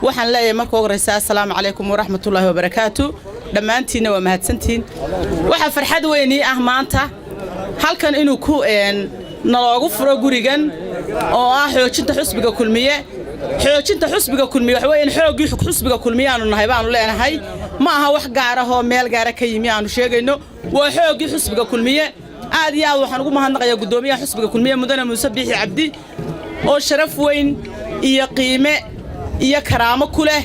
waxaan leeyahay marka ugu horeysa assalaamu calaykum waraxmatullaahi wabarakaatu dhammaantiina waa mahadsantiin waxa farxad weyn ah maanta halkan inuu ku naloogu furo gurigan oo ah xoojinta xusbiga kulmiye waxa weeyaan xoogii xusbiga kulmiye aanu nahay baanu leenahay ma aha wax gaar ah oo meel gaar ah ka yimi aanu sheegayno waa xoogii xusbiga kulmiye aad iyo aad waxaan ugu mahadnaqayaa gudoomiyaha xusbiga kulmiye mudane Muuse Biixi Cabdi oo sharaf weyn iyo qiime iyo karaamo ku leh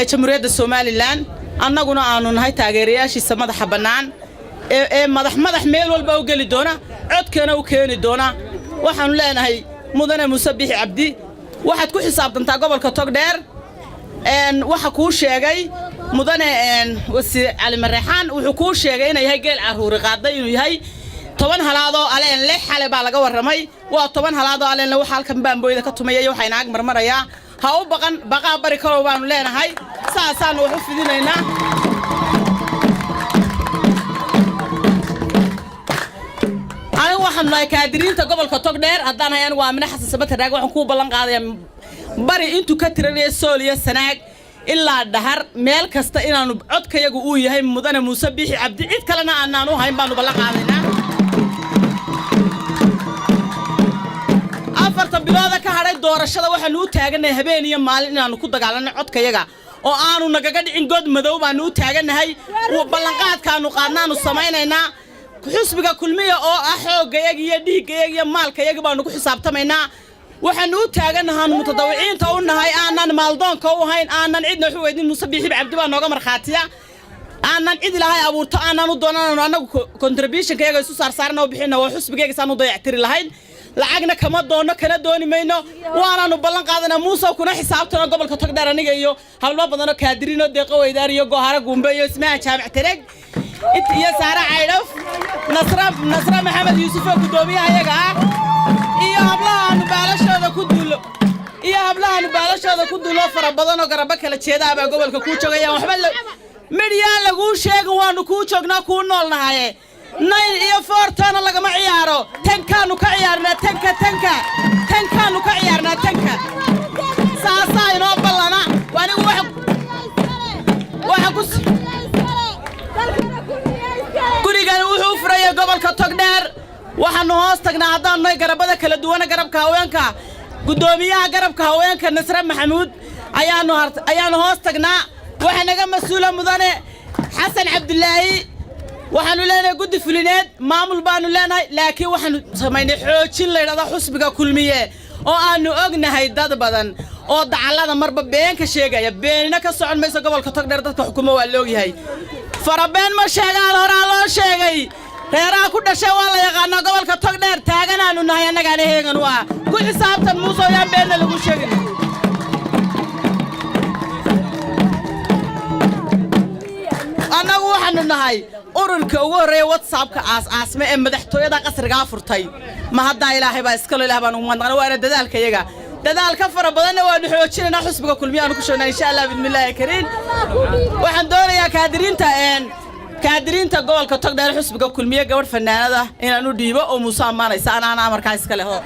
jamhuuriyadda Soomaaliland annaguna aanu nahay taageerayaashiisa madaxa bannaan madax meel walba u gali doona codkeena u keeni doona waxaanu leenahay mudane Muuse Biixi Cabdi waxaad ku xisaabtantaa gobolka Togdheer waxa kuu sheegay mudane wasi Cali Mareexaan wuxuu kuu sheegay inay yahay geel caruuri qaaday inuu yahay 10 halaado aleen leh xale baa laga waramay waa 10 halaado aleen waxa halkan baanbooyda ka tumayay waxa inaag marmaraya ha u baqa bari karo baanu leenahay saasaan wax u fidinaynaa anigu waxaan nahay kaadiriinta gobolka Togdheer haddaan hayaan waa Amina Xasan Sabata raag waxaan ku ballan qaadayaa bari intuu ka tiranayo Sooliya Sanaag ilaa dhahar meel kasta inaanu codkayagu uu yahay mudane Muuse Biixi Cabdi cid kalena aanu hayn baanu ballan qaadaynaa afarta bilooda ka haray doorashada waxaanu u taaganahay habeen iyo maalin inaanu ku dagaalano codkayaga oo aanu nagaga dhicin god madow baanu u taaganahay ballan qaadkaanu qaadnaanu samaynaynaa xusbiga kulmiye oo ah xoogayga iyo dhiigayga iyo maalkayga baanu ku xisaabtamaynaa waxaanu u taaganahay mutadawiciinta u nahay aanan maaldoonka u hayn aanan cidna wax weydin Muuse Biixi Cabdi baa nooga marxaatiya aanan cid ilaahay abuurto aanan u doonano anagu contribution-kayga isu saarsaarna u bixino waa xusbigayga saan u dayactiri lahayn lacagna kama doono kana dooni mayno waanaanu ballan qaadanaa Muuse kuna xisaabtana gobolka Togdheer aniga iyo hablo badan oo kaadiriino deeqo weydaar iyo go'aara gumbe iyo ismaha jaamac tareeg iyo Saara Caydhof Nasra Maxamed Yuusuf oo gudoomiyaha ayaga iyo hablahan baalashooda ku duulo fara badan oo garaba kala jeeda aba gobolka ku joogayaan waxba midya lagu sheego waanu ku joognaa ku noolnahay nayn iyo foortana lagama ciyaaro tankaanu ka ciyaarnaa tanka saasay noo ballana waanigu waxa ku gurigan wuxuu furayay gobolka Togdheer waxaanu hoos tagnaa haddaan nooy garabada kala duwan garabka haweenka gudoomiyaha garabka haweenka Nasra Maxamuud ayaanu hoos tagnaa waxa naga mas'uula mudane Xasan Cabdilaahi waxaanu leenahay guddi fulineed maamul baanu leenahay laakiin waxaanu samaynay xoojin leeyada xusbiga kulmiye oo aanu ognahay dad badan oo dacalada marba been ka sheegaya beenina ka socon mayso gobolka Togdheer dadka xukumo waa loo yahay farabeen ma sheegaan hore loo sheegay reeraha ku dhashay waa la yaqaan gobolka Togdheer taaganaanu nahay anagana heegan waa ku xisaabtan Muuse oo yaan been lagu sheegay anagu waxaanu nahay ururka ugu horeeya WhatsApp-ka aasme ee madaxtooyada qasriga furtay ma hadda ilaahay baa iska ilaahay baan ugu madnaqana waa dadaalkayaga dadaalka fara badan waanu xoojinayna xusbiga kulmiye aanu ku sheegnaa insha Allah bismillaahi kariin waxaan doonayaa kaadiriinta gobolka Togdheer xusbiga kulmiye gabadh fanaanada inaan u dhiibo oo Muuse amaanaysa ana markaa iska leeho